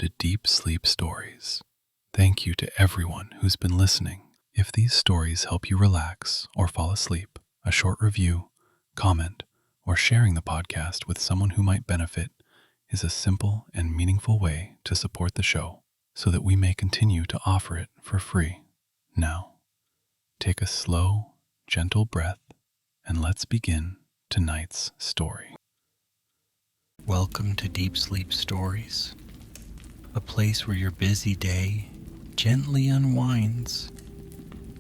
to Deep Sleep Stories. Thank you to everyone who's been listening. If these stories help you relax or fall asleep, a short review, comment, or sharing the podcast with someone who might benefit is a simple and meaningful way to support the show so that we may continue to offer it for free. Now, take a slow, gentle breath and let's begin tonight's story. Welcome to Deep Sleep Stories, a place where your busy day gently unwinds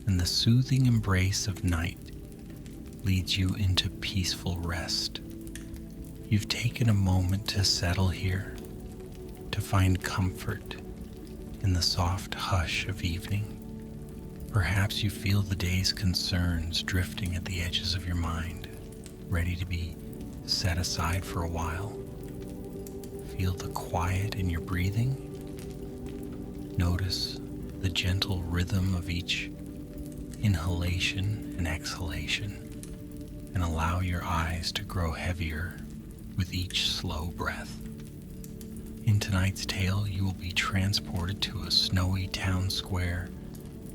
and the soothing embrace of night leads you into peaceful rest. You've taken a moment to settle here, to find comfort in the soft hush of evening. Perhaps you feel the day's concerns drifting at the edges of your mind, ready to be set aside for a while. Feel the quiet in your breathing. Notice the gentle rhythm of each inhalation and exhalation, and allow your eyes to grow heavier with each slow breath. In tonight's tale, you will be transported to a snowy town square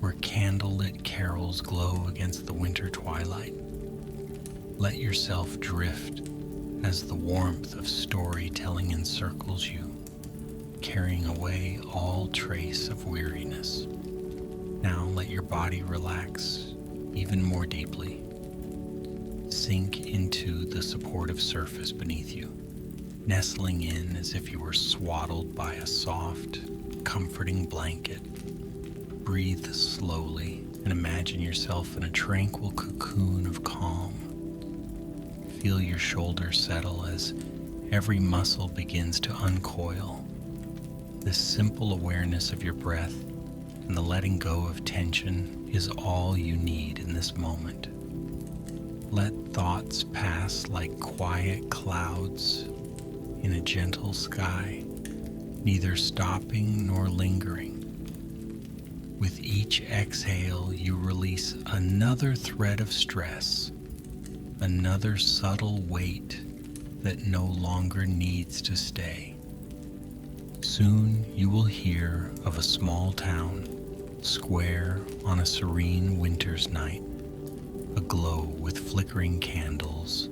where candlelit carols glow against the winter twilight. Let yourself drift as the warmth of storytelling encircles you, carrying away all trace of weariness. Now let your body relax even more deeply. Sink into the supportive surface beneath you, nestling in as if you were swaddled by a soft, comforting blanket. Breathe slowly and imagine yourself in a tranquil cocoon of calm. Feel your shoulders settle as every muscle begins to uncoil. This simple awareness of your breath and the letting go of tension is all you need in this moment. Let thoughts pass like quiet clouds in a gentle sky, neither stopping nor lingering. With each exhale, you release another thread of stress, another subtle weight that no longer needs to stay. Soon you will hear of a small town, square on a serene winter's night, aglow with flickering candles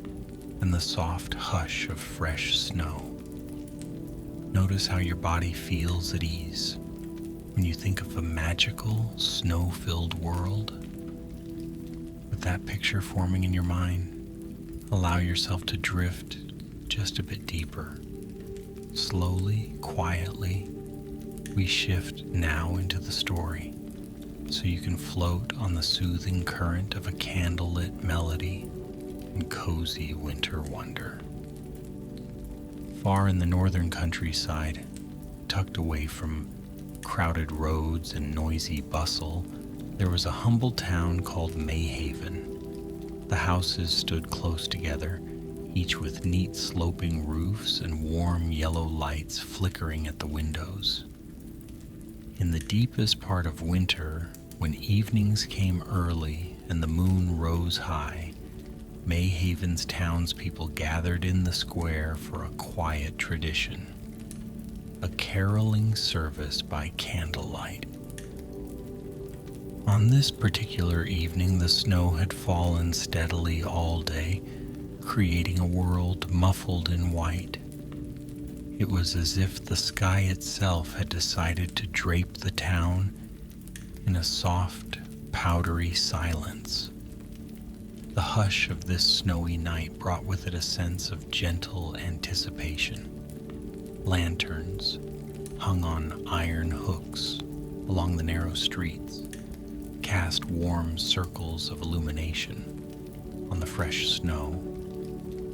and the soft hush of fresh snow. Notice how your body feels at ease when you think of a magical, snow-filled world. With that picture forming in your mind, allow yourself to drift just a bit deeper. Slowly, quietly, we shift now into the story, so you can float on the soothing current of a candlelit melody and cozy winter wonder. Far in the northern countryside, tucked away from crowded roads and noisy bustle, there was a humble town called Mayhaven. The houses stood close together, each with neat sloping roofs and warm yellow lights flickering at the windows. In the deepest part of winter, when evenings came early and the moon rose high, Mayhaven's townspeople gathered in the square for a quiet tradition, a caroling service by candlelight. On this particular evening, the snow had fallen steadily all day, creating a world muffled in white. It was as if the sky itself had decided to drape the town in a soft, powdery silence. The hush of this snowy night brought with it a sense of gentle anticipation. Lanterns, hung on iron hooks along the narrow streets, cast warm circles of illumination on the fresh snow.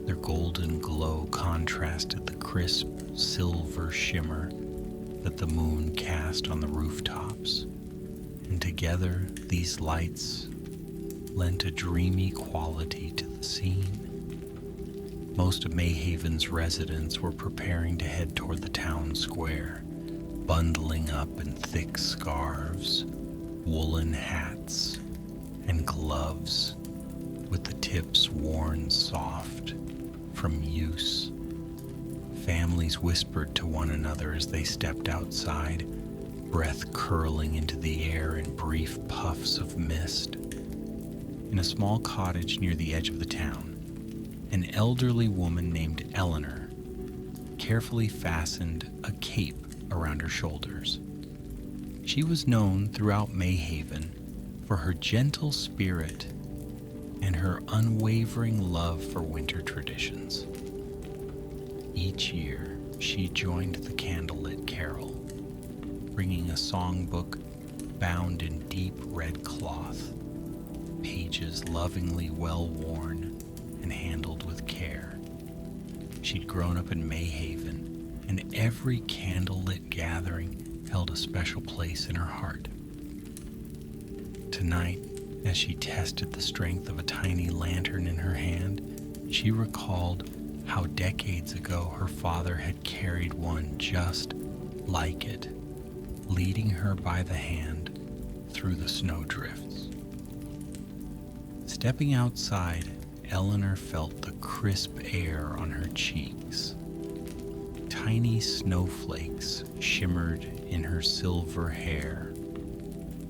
Their golden glow contrasted the crisp silver shimmer that the moon cast on the rooftops, and together these lights lent a dreamy quality to the scene. Most of Mayhaven's residents were preparing to head toward the town square, bundling up in thick scarves, woolen hats, and gloves with the tips worn soft from use. Families whispered to one another as they stepped outside, breath curling into the air in brief puffs of mist. In a small cottage near the edge of the town, an elderly woman named Eleanor carefully fastened a cape around her shoulders. She was known throughout Mayhaven for her gentle spirit and her unwavering love for winter traditions. Each year, she joined the Candlelit carol, bringing a songbook bound in deep red cloth, pages lovingly well-worn and handled with care. She'd grown up in Mayhaven, and every candlelit gathering held a special place in her heart. Tonight, as she tested the strength of a tiny lantern in her hand, she recalled how decades ago her father had carried one just like it, leading her by the hand through the snowdrifts. Stepping outside, Eleanor felt the crisp air on her cheeks. Tiny snowflakes shimmered in her silver hair,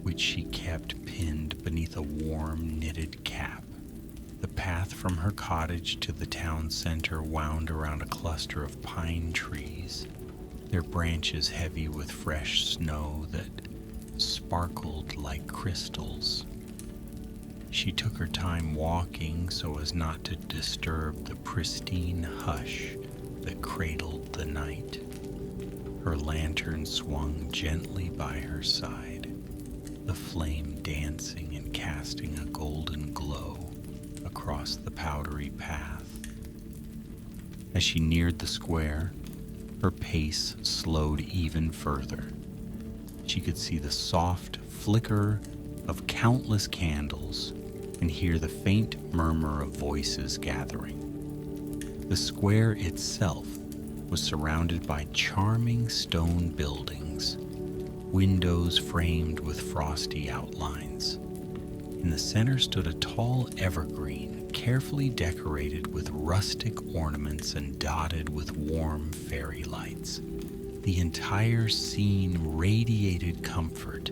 which she kept pinned beneath a warm knitted cap. The path from her cottage to the town center wound around a cluster of pine trees, their branches heavy with fresh snow that sparkled like crystals. She took her time walking so as not to disturb the pristine hush that cradled the night. Her lantern swung gently by her side, the flame dancing and casting a golden glow across the powdery path. As she neared the square, her pace slowed even further. She could see the soft flicker of countless candles and hear the faint murmur of voices gathering. The square itself was surrounded by charming stone buildings, windows framed with frosty outlines. In the center stood a tall evergreen, carefully decorated with rustic ornaments and dotted with warm fairy lights. The entire scene radiated comfort,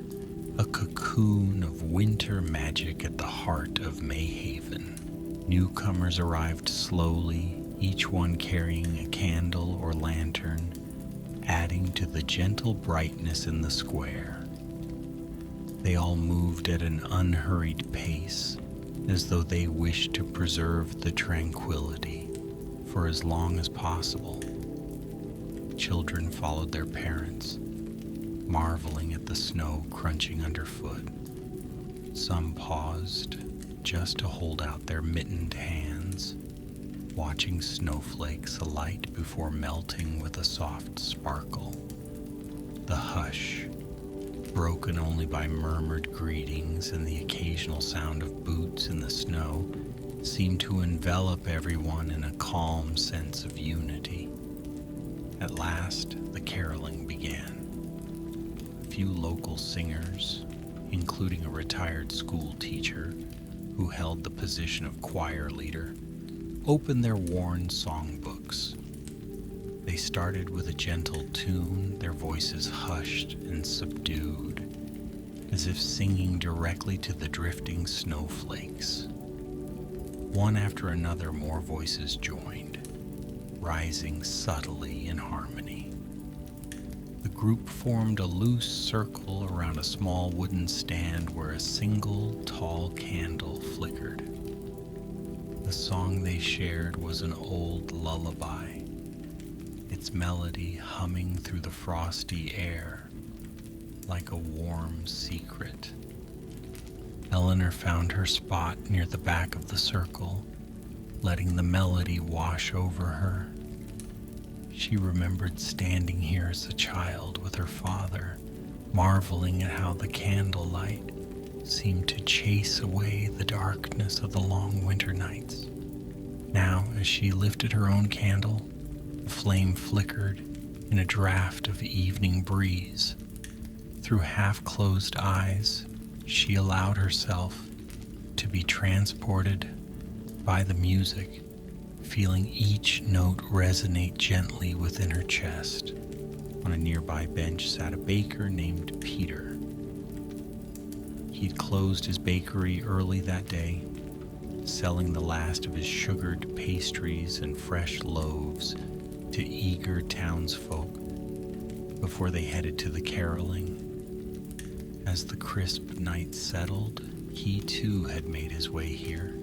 a cocoon of winter magic at the heart of Mayhaven. Newcomers arrived slowly, each one carrying a candle or lantern, adding to the gentle brightness in the square. They all moved at an unhurried pace, as though they wished to preserve the tranquility for as long as possible. Children followed their parents, marveling at the snow crunching underfoot. Some paused just to hold out their mittened hands, watching snowflakes alight before melting with a soft sparkle. The hush, broken only by murmured greetings and the occasional sound of boots in the snow, seemed to envelop everyone in a calm sense of unity. At last, the caroling began. A few local singers, including a retired school teacher who held the position of choir leader, opened their worn songbooks. They started with a gentle tune, their voices hushed and subdued, as if singing directly to the drifting snowflakes. One after another, more voices joined, rising subtly in harmony. The group formed a loose circle around a small wooden stand where a single tall candle flickered. The song they shared was an old lullaby, its melody humming through the frosty air like a warm secret. Eleanor found her spot near the back of the circle, letting the melody wash over her. She remembered standing here as a child with her father, marveling at how the candlelight seemed to chase away the darkness of the long winter nights. Now, as she lifted her own candle, the flame flickered in a draft of evening breeze. Through half-closed eyes, she allowed herself to be transported by the music, feeling each note resonate gently within her chest. On a nearby bench sat a baker named Peter. He'd closed his bakery early that day, selling the last of his sugared pastries and fresh loaves to eager townsfolk before they headed to the caroling. As the crisp night settled, he too had made his way here,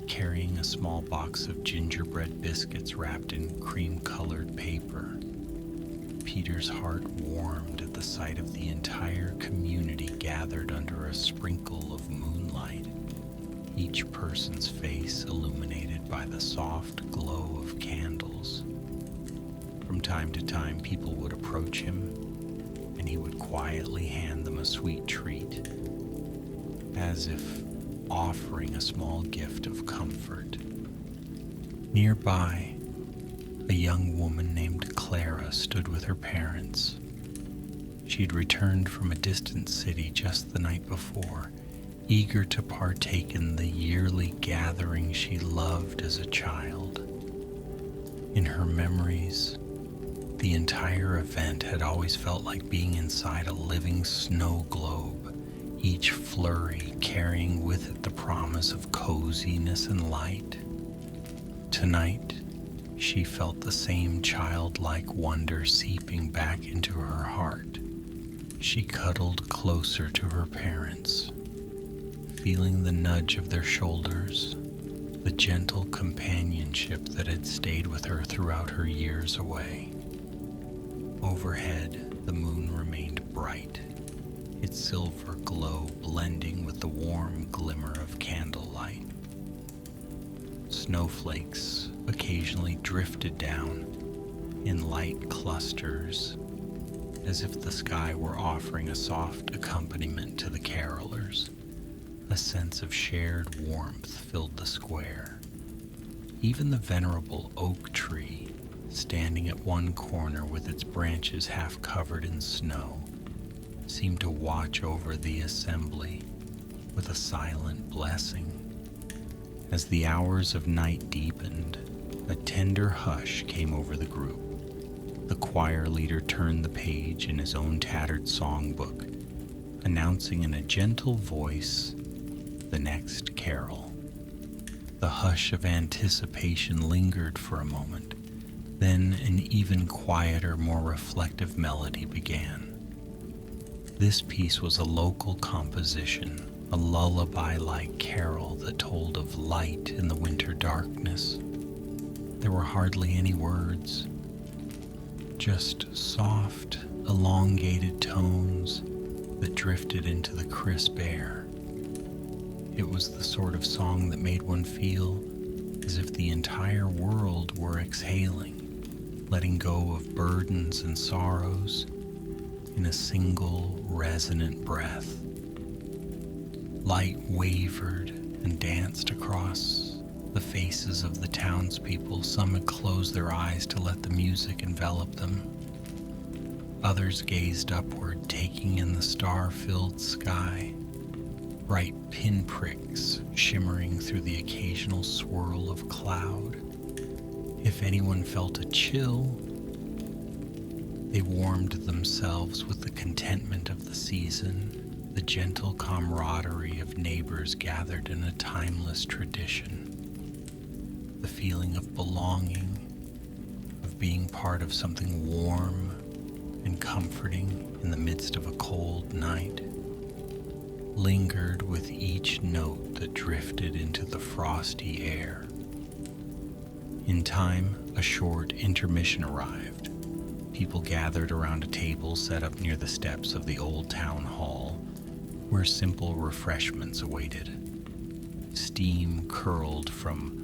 carrying a small box of gingerbread biscuits wrapped in cream-colored paper. Peter's heart warmed at the sight of the entire community gathered under a sprinkle of moonlight, each person's face illuminated by the soft glow of candles. From time to time, people would approach him, and he would quietly hand them a sweet treat, as if offering a small gift of comfort. Nearby, a young woman named Clara stood with her parents. She had returned from a distant city just the night before, eager to partake in the yearly gathering she loved as a child. In her memories, the entire event had always felt like being inside a living snow globe, each flurry carrying with it the promise of coziness and light. Tonight, she felt the same childlike wonder seeping back into her heart. She cuddled closer to her parents, feeling the nudge of their shoulders, the gentle companionship that had stayed with her throughout her years away. Overhead, the moon remained bright, its silver glow blending with the warm glimmer of candlelight. Snowflakes occasionally drifted down in light clusters, as if the sky were offering a soft accompaniment to the carolers. A sense of shared warmth filled the square. Even the venerable oak tree, standing at one corner with its branches half covered in snow, seemed to watch over the assembly with a silent blessing. As the hours of night deepened, a tender hush came over the group. The choir leader turned the page in his own tattered songbook, announcing in a gentle voice the next carol. The hush of anticipation lingered for a moment. Then an even quieter, more reflective melody began. This piece was a local composition, a lullaby-like carol that told of light in the winter darkness. There were hardly any words, just soft, elongated tones that drifted into the crisp air. It was the sort of song that made one feel as if the entire world were exhaling, letting go of burdens and sorrows in a single resonant breath. Light wavered and danced across the faces of the townspeople. Some had closed their eyes to let the music envelop them. Others gazed upward, taking in the star-filled sky, bright pinpricks shimmering through the occasional swirl of cloud. If anyone felt a chill, they warmed themselves with the contentment of the season, the gentle camaraderie of neighbors gathered in a timeless tradition, the feeling of belonging, of being part of something warm and comforting in the midst of a cold night, lingered with each note that drifted into the frosty air. In time, a short intermission arrived. People gathered around a table set up near the steps of the old town hall, where simple refreshments awaited. Steam curled from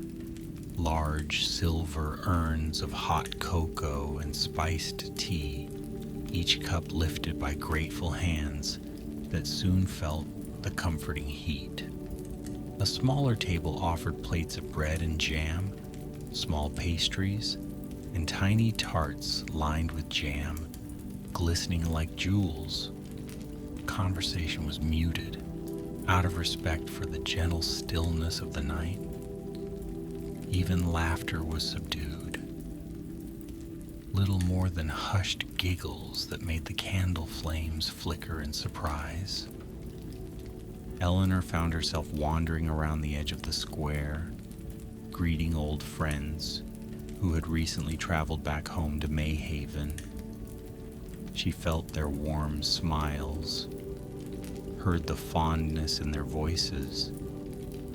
large silver urns of hot cocoa and spiced tea, each cup lifted by grateful hands that soon felt the comforting heat. A smaller table offered plates of bread and jam, small pastries, and tiny tarts lined with jam, glistening like jewels. Conversation was muted, out of respect for the gentle stillness of the night. Even laughter was subdued. Little more than hushed giggles that made the candle flames flicker in surprise. Eleanor found herself wandering around the edge of the square, greeting old friends who had recently traveled back home to Mayhaven. She felt their warm smiles, heard the fondness in their voices,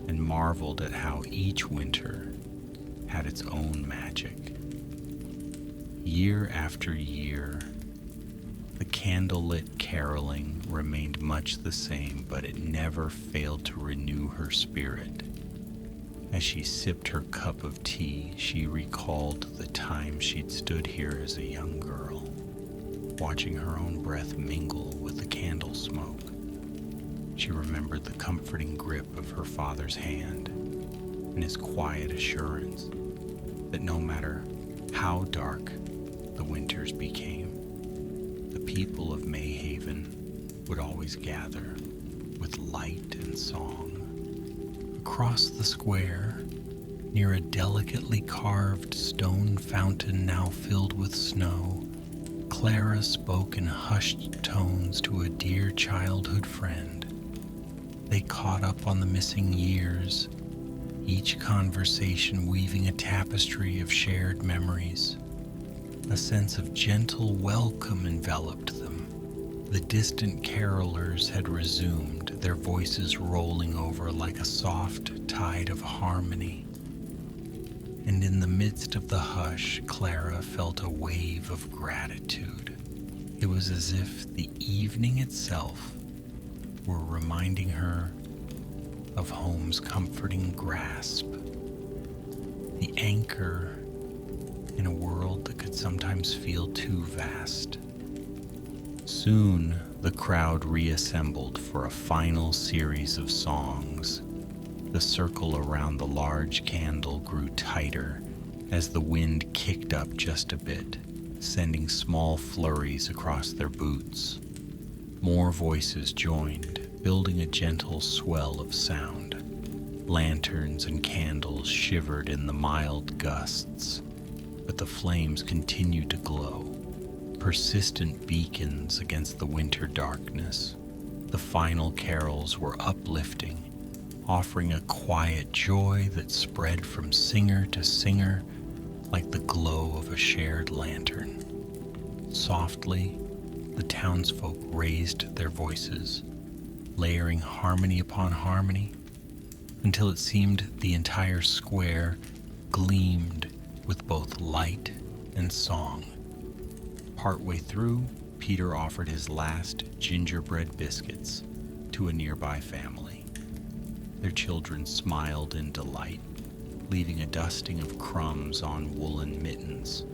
and marveled at how each winter had its own magic. Year after year, the candlelit caroling remained much the same, but it never failed to renew her spirit. As she sipped her cup of tea, she recalled the time she'd stood here as a young girl, watching her own breath mingle with the candle smoke. She remembered the comforting grip of her father's hand and his quiet assurance that no matter how dark the winters became, the people of Mayhaven would always gather with light and song. Across the square, near a delicately carved stone fountain now filled with snow, Clara spoke in hushed tones to a dear childhood friend. They caught up on the missing years, each conversation weaving a tapestry of shared memories. A sense of gentle welcome enveloped them. The distant carolers had resumed, their voices rolling over like a soft tide of harmony. And in the midst of the hush, Clara felt a wave of gratitude. It was as if the evening itself were reminding her of home's comforting grasp, the anchor in a world that could sometimes feel too vast. Soon, the crowd reassembled for a final series of songs. The circle around the large candle grew tighter as the wind kicked up just a bit, sending small flurries across their boots. More voices joined, building a gentle swell of sound. Lanterns and candles shivered in the mild gusts, but the flames continued to glow, persistent beacons against the winter darkness. The final carols were uplifting, offering a quiet joy that spread from singer to singer like the glow of a shared lantern. Softly, the townsfolk raised their voices, layering harmony upon harmony, until it seemed the entire square gleamed with both light and song. Partway through, Peter offered his last gingerbread biscuits to a nearby family. Their children smiled in delight, leaving a dusting of crumbs on woolen mittens.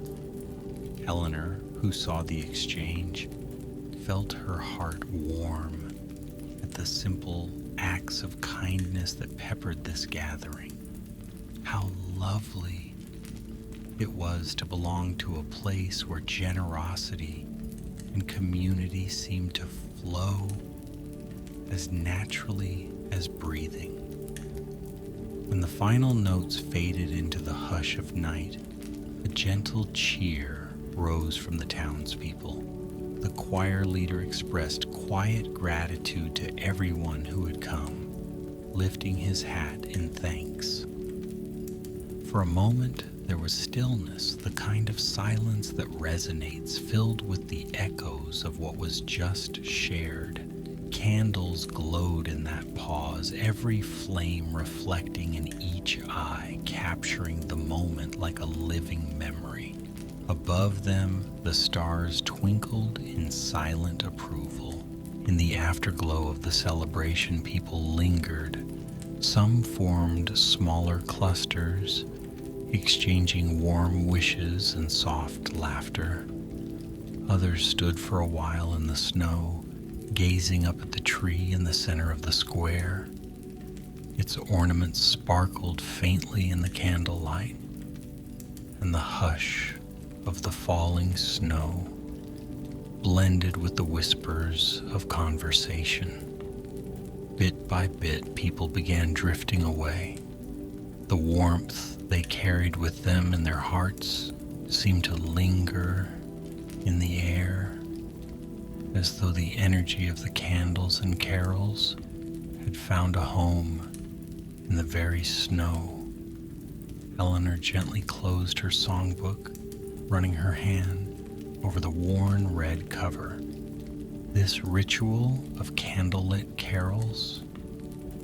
Eleanor, who saw the exchange, felt her heart warm at the simple acts of kindness that peppered this gathering. How lovely it was to belong to a place where generosity and community seemed to flow as naturally as breathing. When the final notes faded into the hush of night, a gentle cheer rose from the townspeople. The choir leader expressed quiet gratitude to everyone who had come, lifting his hat in thanks. For a moment, there was stillness, the kind of silence that resonates, filled with the echoes of what was just shared. Candles glowed in that pause, every flame reflecting in each eye, capturing the moment like a living memory. Above them, the stars twinkled in silent approval. In the afterglow of the celebration, people lingered. Some formed smaller clusters, exchanging warm wishes and soft laughter. Others stood for a while in the snow, gazing up at the tree in the center of the square. Its ornaments sparkled faintly in the candlelight, and the hush of the falling snow blended with the whispers of conversation. Bit by bit, people began drifting away. The warmth they carried with them in their hearts seemed to linger in the air, as though the energy of the candles and carols had found a home in the very snow. Eleanor gently closed her songbook, running her hand over the worn red cover. This ritual of candlelit carols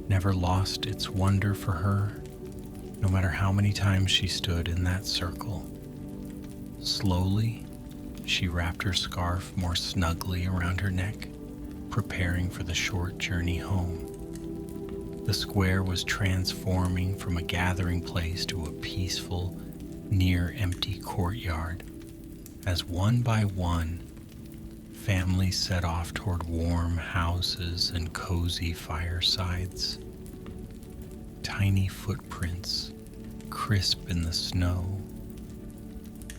never lost its wonder for her, no matter how many times she stood in that circle. Slowly, she wrapped her scarf more snugly around her neck, preparing for the short journey home. The square was transforming from a gathering place to a peaceful, near-empty courtyard, as one by one, families set off toward warm houses and cozy firesides. Tiny footprints, crisp in the snow,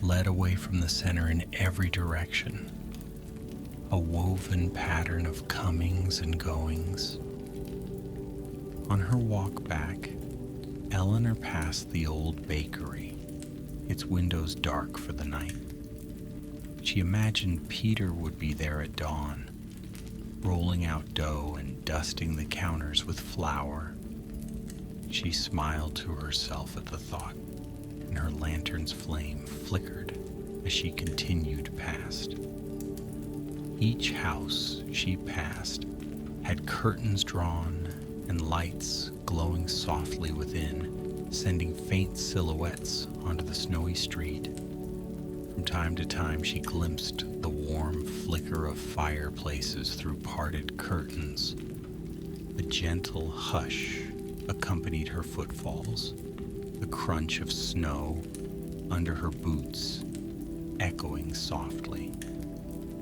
led away from the center in every direction, a woven pattern of comings and goings. On her walk back, Eleanor passed the old bakery, its windows dark for the night. She imagined Peter would be there at dawn, rolling out dough and dusting the counters with flour. She smiled to herself at the thought, and her lantern's flame flickered as she continued past. Each house she passed had curtains drawn and lights glowing softly within, sending faint silhouettes onto the snowy street. From time to time she glimpsed the warm flicker of fireplaces through parted curtains. The gentle hush accompanied her footfalls, the crunch of snow under her boots echoing softly.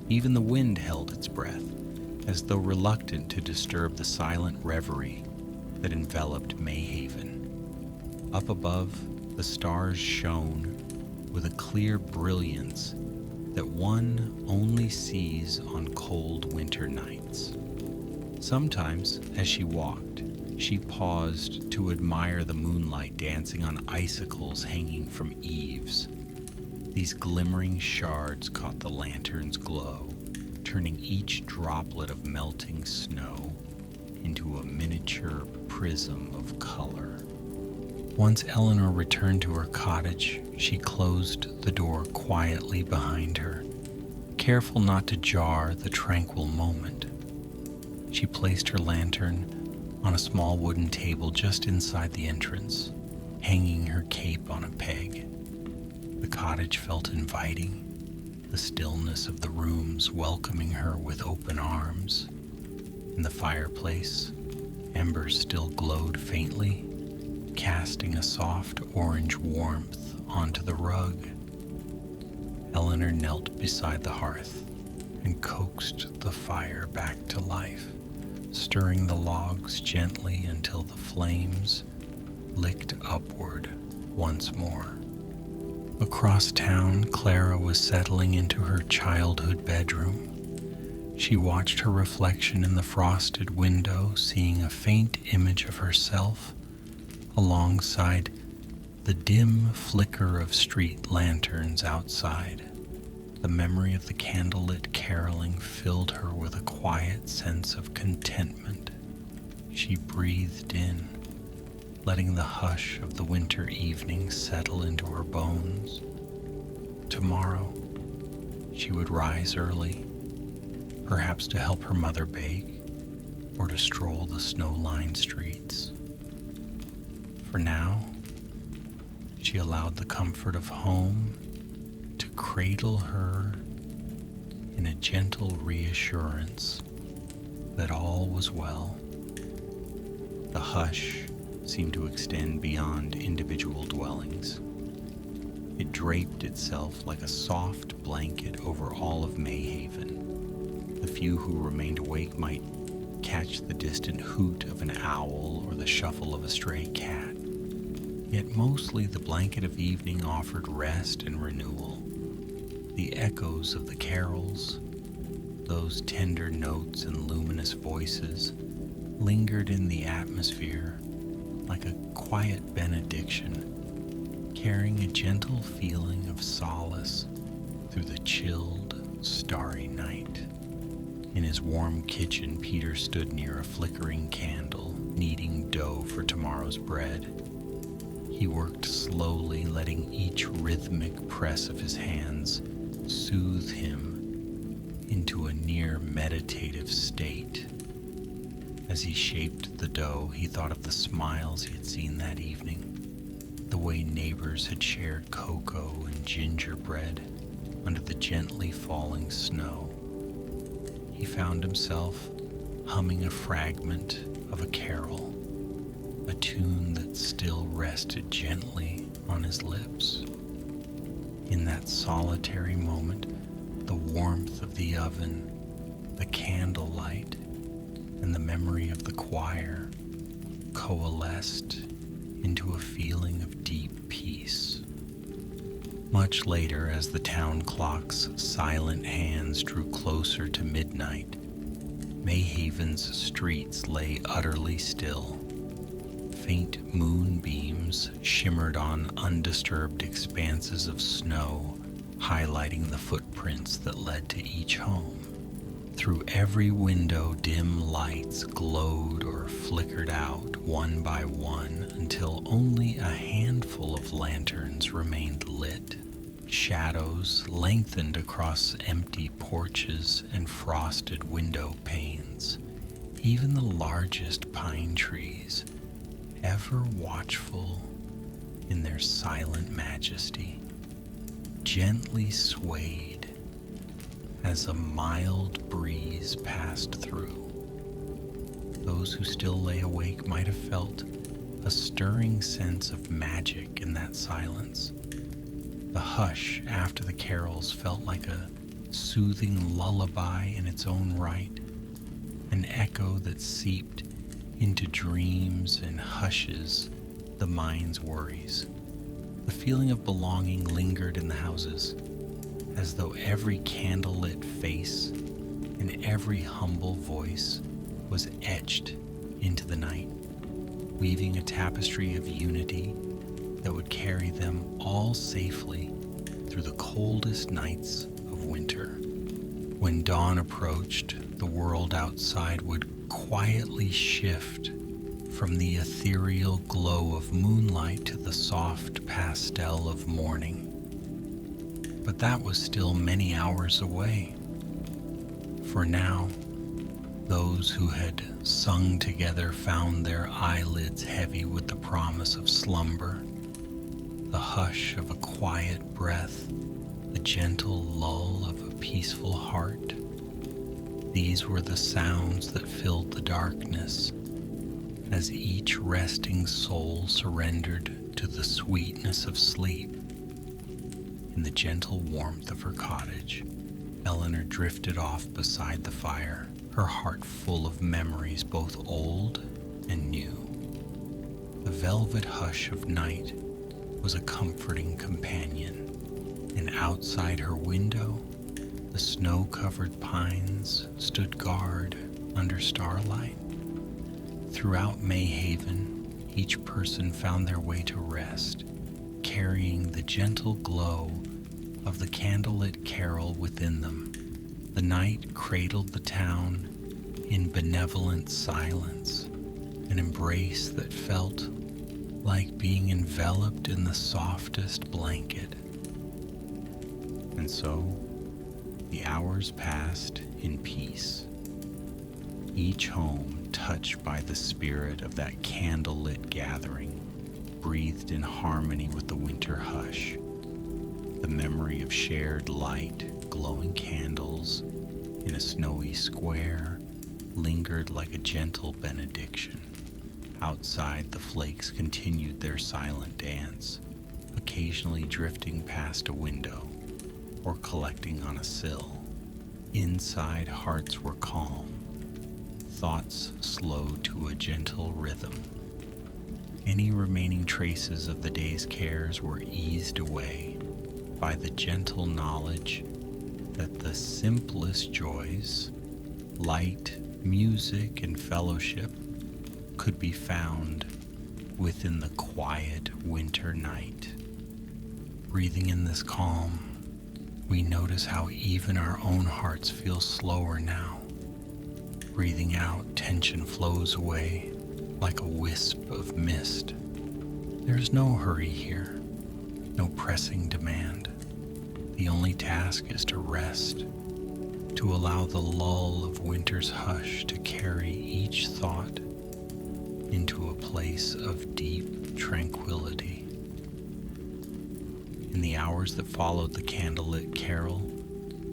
Even the wind held its breath, as though reluctant to disturb the silent reverie that enveloped Mayhaven. Up above, the stars shone with a clear brilliance that one only sees on cold winter nights. Sometimes, as she walked, she paused to admire the moonlight dancing on icicles hanging from eaves. These glimmering shards caught the lantern's glow, turning each droplet of melting snow into a miniature prism of color. Once Eleanor returned to her cottage, she closed the door quietly behind her, careful not to jar the tranquil moment. She placed her lantern on a small wooden table just inside the entrance, hanging her cape on a peg. The cottage felt inviting, the stillness of the rooms welcoming her with open arms. In the fireplace, embers still glowed faintly, casting a soft orange warmth onto the rug. Eleanor knelt beside the hearth and coaxed the fire back to life, stirring the logs gently until the flames licked upward once more. Across town, Clara was settling into her childhood bedroom. She watched her reflection in the frosted window, seeing a faint image of herself alongside the dim flicker of street lanterns outside. The memory of the candlelit caroling filled her with a quiet sense of contentment. She breathed in, letting the hush of the winter evening settle into her bones. Tomorrow, she would rise early, perhaps to help her mother bake or to stroll the snow-lined streets. For now, she allowed the comfort of home to cradle her in a gentle reassurance that all was well. The hush seemed to extend beyond individual dwellings. It draped itself like a soft blanket over all of Mayhaven. The few who remained awake might catch the distant hoot of an owl or the shuffle of a stray cat. Yet mostly the blanket of evening offered rest and renewal. The echoes of the carols, those tender notes and luminous voices, lingered in the atmosphere like a quiet benediction, carrying a gentle feeling of solace through the chilled, starry night. In his warm kitchen, Peter stood near a flickering candle, kneading dough for tomorrow's bread. He worked slowly, letting each rhythmic press of his hands soothe him into a near meditative state. As he shaped the dough, he thought of the smiles he had seen that evening, the way neighbors had shared cocoa and gingerbread under the gently falling snow. He found himself humming a fragment of a carol, a tune that still rested gently on his lips. In that solitary moment, the warmth of the oven, the candlelight, and the memory of the choir coalesced into a feeling of deep peace. Much later, as the town clock's silent hands drew closer to midnight, Mayhaven's streets lay utterly still. Faint moonbeams shimmered on undisturbed expanses of snow, highlighting the footprints that led to each home. Through every window, dim lights glowed or flickered out one by one until only a handful of lanterns remained lit. Shadows lengthened across empty porches and frosted window panes. Even the largest pine trees, ever watchful in their silent majesty, gently swayed as a mild breeze passed through. Those who still lay awake might have felt a stirring sense of magic in that silence. The hush after the carols felt like a soothing lullaby in its own right, an echo that seeped into dreams and hushes the mind's worries. The feeling of belonging lingered in the houses, as though every candlelit face and every humble voice was etched into the night, weaving a tapestry of unity that would carry them all safely through the coldest nights of winter. When dawn approached, the world outside would quietly shift from the ethereal glow of moonlight to the soft pastel of morning. But that was still many hours away. For now, those who had sung together found their eyelids heavy with the promise of slumber, the hush of a quiet breath, the gentle lull of a peaceful heart. These were the sounds that filled the darkness as each resting soul surrendered to the sweetness of sleep. In the gentle warmth of her cottage, Eleanor drifted off beside the fire, her heart full of memories both old and new. The velvet hush of night was a comforting companion, and outside her window, the snow-covered pines stood guard under starlight. Throughout Mayhaven, each person found their way to rest, carrying the gentle glow of the candlelit carol within them. The night cradled the town in benevolent silence, an embrace that felt like being enveloped in the softest blanket. And so, the hours passed in peace, each home touched by the spirit of that candlelit gathering, breathed in harmony with the winter hush. The memory of shared light, glowing candles in a snowy square lingered like a gentle benediction. Outside, the flakes continued their silent dance, occasionally drifting past a window or collecting on a sill. Inside, hearts were calm, thoughts slowed to a gentle rhythm. Any remaining traces of the day's cares were eased away by the gentle knowledge that the simplest joys, light, music, and fellowship, could be found within the quiet winter night. Breathing in this calm, we notice how even our own hearts feel slower now. Breathing out, tension flows away like a wisp of mist. There is no hurry here, no pressing demand. The only task is to rest, to allow the lull of winter's hush to carry each thought into a place of deep tranquility. In the hours that followed the candlelit carol,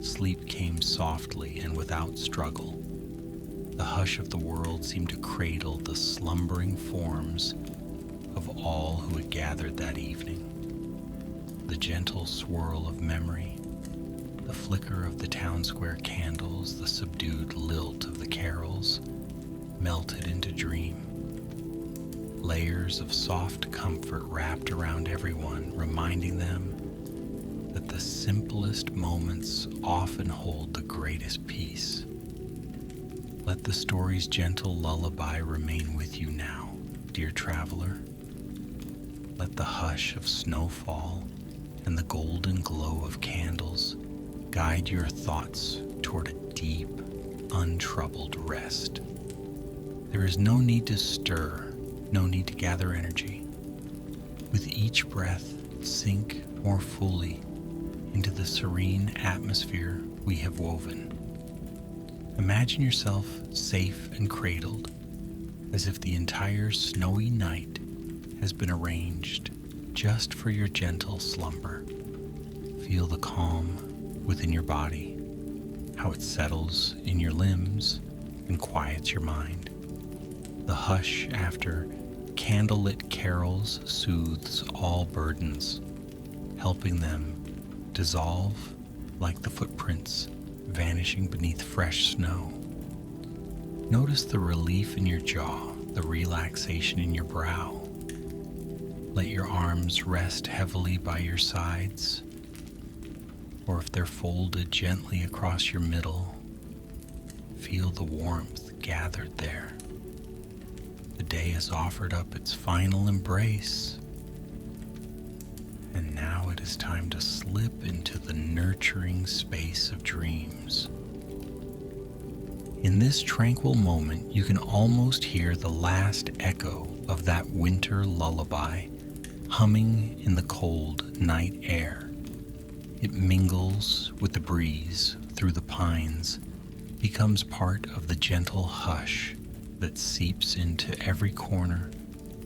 sleep came softly and without struggle. The hush of the world seemed to cradle the slumbering forms of all who had gathered that evening. The gentle swirl of memory, the flicker of the town square candles, the subdued lilt of the carols, melted into dream. Layers of soft comfort wrapped around everyone, reminding them that the simplest moments often hold the greatest peace. Let the story's gentle lullaby remain with you now, dear traveler. Let the hush of snowfall and the golden glow of candles guide your thoughts toward a deep, untroubled rest. There is no need to stir, no need to gather energy. With each breath, sink more fully into the serene atmosphere we have woven. Imagine yourself safe and cradled, as if the entire snowy night has been arranged just for your gentle slumber. Feel the calm within your body, how it settles in your limbs and quiets your mind. The hush after candlelit carols soothes all burdens, helping them dissolve like the footprints vanishing beneath fresh snow. Notice the relief in your jaw, the relaxation in your brow. Let your arms rest heavily by your sides, or if they're folded gently across your middle, feel the warmth gathered there. The day has offered up its final embrace, and now it is time to slip into the nurturing space of dreams. In this tranquil moment, you can almost hear the last echo of that winter lullaby humming in the cold night air. It mingles with the breeze through the pines, becomes part of the gentle hush that seeps into every corner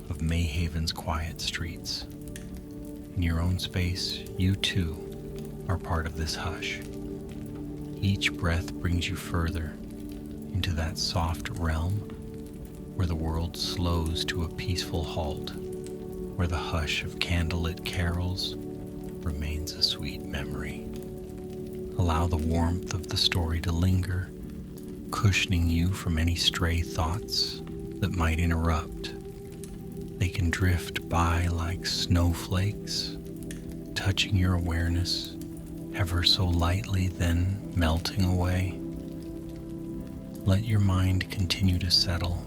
of Mayhaven's quiet streets. In your own space, you too are part of this hush. Each breath brings you further into that soft realm where the world slows to a peaceful halt, where the hush of candlelit carols remains a sweet memory. Allow the warmth of the story to linger, cushioning you from any stray thoughts that might interrupt. They can drift by like snowflakes, touching your awareness ever so lightly, then melting away. Let your mind continue to settle,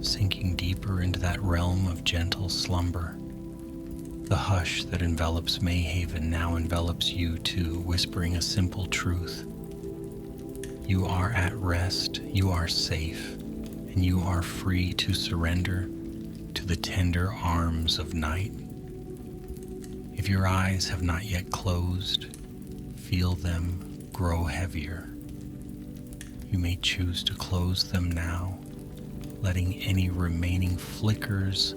sinking deeper into that realm of gentle slumber. The hush that envelops Mayhaven now envelops you too, whispering a simple truth. You are at rest, you are safe, and you are free to surrender to the tender arms of night. If your eyes have not yet closed, feel them grow heavier. You may choose to close them now, letting any remaining flickers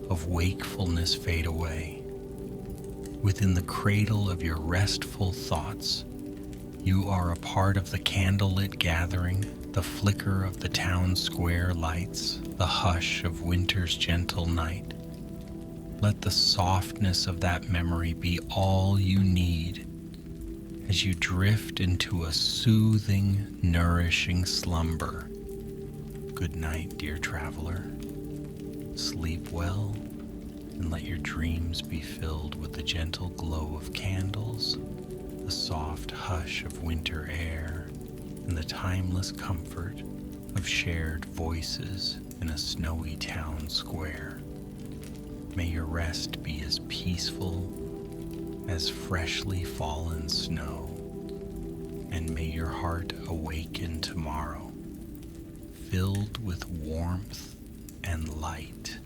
of wakefulness fade away. Within the cradle of your restful thoughts, you are a part of the candlelit gathering, the flicker of the town square lights, the hush of winter's gentle night. Let the softness of that memory be all you need as you drift into a soothing, nourishing slumber. Good night, dear traveler. Sleep well, and let your dreams be filled with the gentle glow of candles, the soft hush of winter air, and the timeless comfort of shared voices in a snowy town square. May your rest be as peaceful as freshly fallen snow, and may your heart awaken tomorrow, filled with warmth and light.